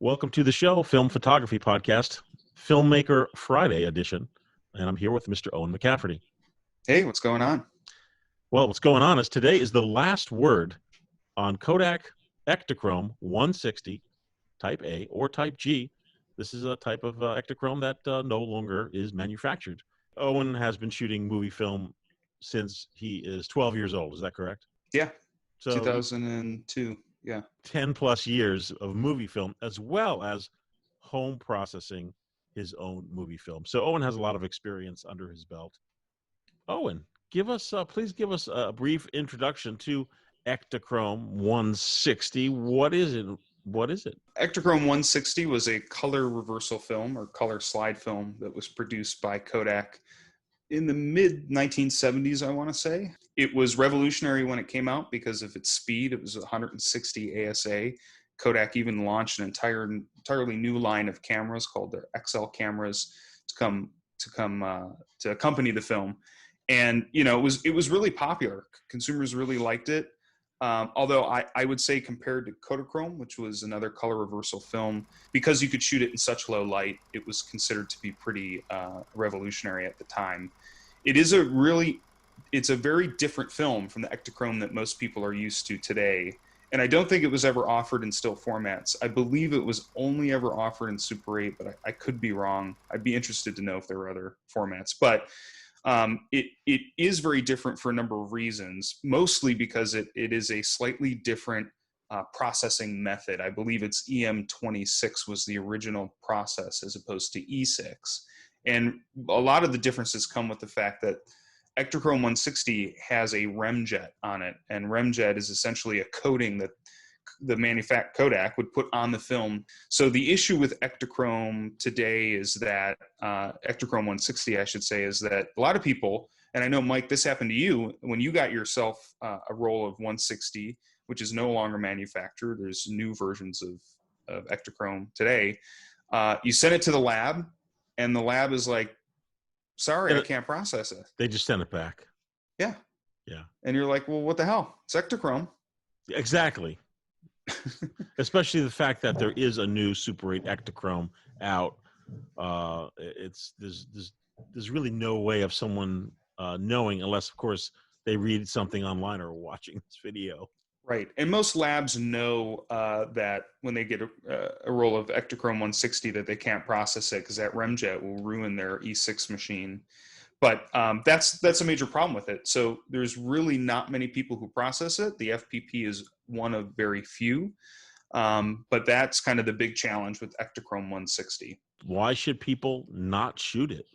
Welcome to the show, Film Photography Podcast, Filmmaker Friday edition. And I'm here with Mr. Owen McCafferty. Hey, what's going on? Well, what's going on is today is the last word on Kodak Ektachrome 160 Type A or Type G. This is a type of Ektachrome that no longer is manufactured. Owen has been shooting movie film since he is 12 years old. Is that correct? Yeah, So 2002. Yeah. 10 plus years of movie film, as well as home processing his own movie film. So Owen has a lot of experience under his belt. Owen, please give us a brief introduction to Ektachrome 160. What is it? Ektachrome 160 was a color reversal film or color slide film that was produced by Kodak in the mid 1970s, I want to say. It was revolutionary when it came out because of its speed. It was 160 ASA. Kodak even launched an entirely new line of cameras called their XL cameras to accompany the film. And it was really popular. Consumers really liked it. Although I would say compared to Kodachrome, which was another color reversal film, because you could shoot it in such low light, it was considered to be pretty revolutionary at the time. It's a very different film from the Ektachrome that most people are used to today. And I don't think it was ever offered in still formats. I believe it was only ever offered in Super 8, but I could be wrong. I'd be interested to know if there were other formats. But it is very different for a number of reasons, mostly because it is a slightly different processing method. I believe it's EM26 was the original process as opposed to E6. And a lot of the differences come with the fact that Ektachrome 160 has a remjet on it, and remjet is essentially a coating that the Kodak would put on the film. So the issue with Ektachrome today is that, Ektachrome 160, I should say, is that a lot of people, and I know, Mike, this happened to you, when you got yourself a roll of 160, which is no longer manufactured, there's new versions of Ektachrome today, you send it to the lab, and the lab is like, sorry, I can't process it. They just send it back. Yeah. Yeah. And you're like, well, what the hell? It's Ektachrome. Exactly. Especially the fact that there is a new Super 8 Ektachrome out. There's really no way of someone knowing, unless, of course, they read something online or watching this video. Right. And most labs know that when they get a roll of Ektachrome 160 that they can't process it because that remjet will ruin their E6 machine. But that's a major problem with it. So there's really not many people who process it. The FPP is one of very few. But that's kind of the big challenge with Ektachrome 160. Why should people not shoot it?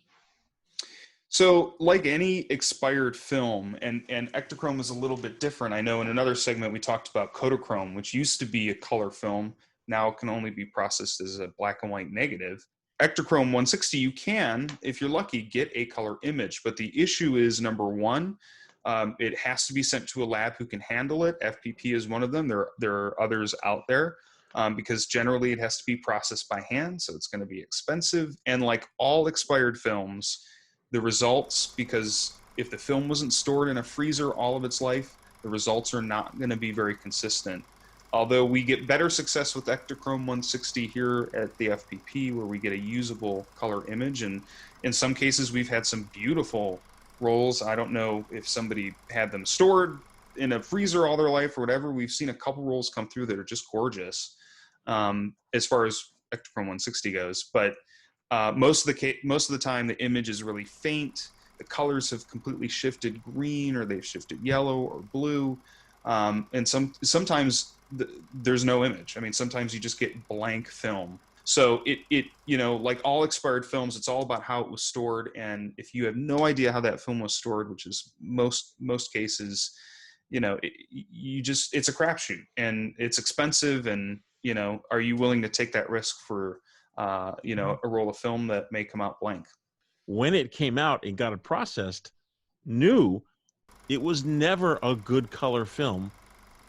So like any expired film, and Ektachrome is a little bit different. I know in another segment we talked about Kodachrome, which used to be a color film. Now it can only be processed as a black and white negative. Ektachrome 160, you can, if you're lucky, get a color image. But the issue is, number one, it has to be sent to a lab who can handle it. FPP is one of them. There are others out there because generally it has to be processed by hand, so it's going to be expensive. And like all expired films, the results, because if the film wasn't stored in a freezer all of its life, the results are not going to be very consistent. Although we get better success with Ektachrome 160 here at the FPP, where we get a usable color image. And in some cases, we've had some beautiful rolls. I don't know if somebody had them stored in a freezer all their life or whatever. We've seen a couple rolls come through that are just gorgeous as far as Ektachrome 160 goes. But most of the time, the image is really faint. The colors have completely shifted green, or they've shifted yellow or blue. And sometimes there's no image. I mean, sometimes you just get blank film. So it like all expired films, it's all about how it was stored. And if you have no idea how that film was stored, which is most cases, it's a crapshoot, and it's expensive. And are you willing to take that risk for a roll of film that may come out blank? When it came out and got it processed, new, it was never a good color film.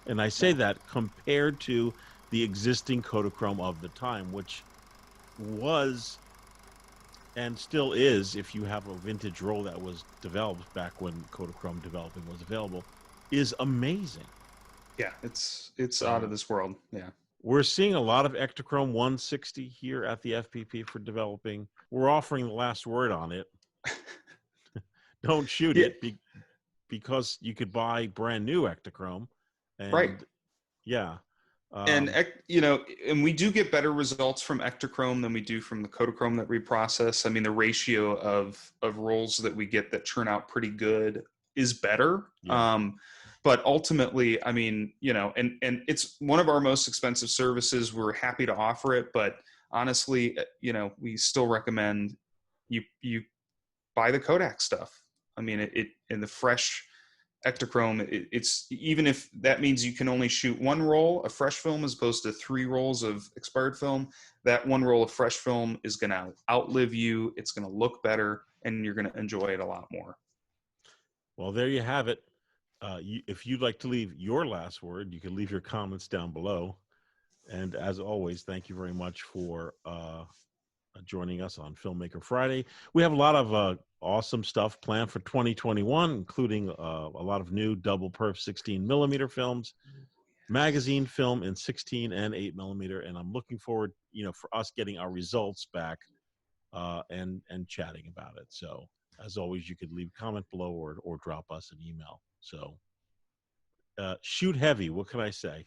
And I say that compared to the existing Kodachrome of the time, which was and still is, if you have a vintage roll that was developed back when Kodachrome developing was available, is amazing. Yeah, it's out of this world. Yeah. We're seeing a lot of Ektachrome 160 here at the FPP for developing. We're offering the last word on it. Don't shoot Yeah, it because you could buy brand new Ektachrome, right. and yeah, And um, and we do get better results from Ektachrome than we do from the Kodachrome that we process. I mean, the ratio of rolls that we get that turn out pretty good is better. yeah. But ultimately, I mean, and it's one of our most expensive services. We're happy to offer it, but honestly, we still recommend you buy the Kodak stuff. I mean, it in the fresh Ektachrome, it's even if that means you can only shoot one roll of fresh film as opposed to 3 rolls of expired film, that one roll of fresh film is going to outlive you. It's going to look better, and you're going to enjoy it a lot more. Well, there you have it. If you'd like to leave your last word, you can leave your comments down below. And as always, thank you very much for joining us on Filmmaker Friday. We have a lot of awesome stuff planned for 2021, including a lot of new double perf 16 millimeter films, magazine film in 16 and 8 millimeter, and I'm looking forward, for us getting our results back and chatting about it. So as always, you could leave a comment below or drop us an email. So shoot heavy. What can I say?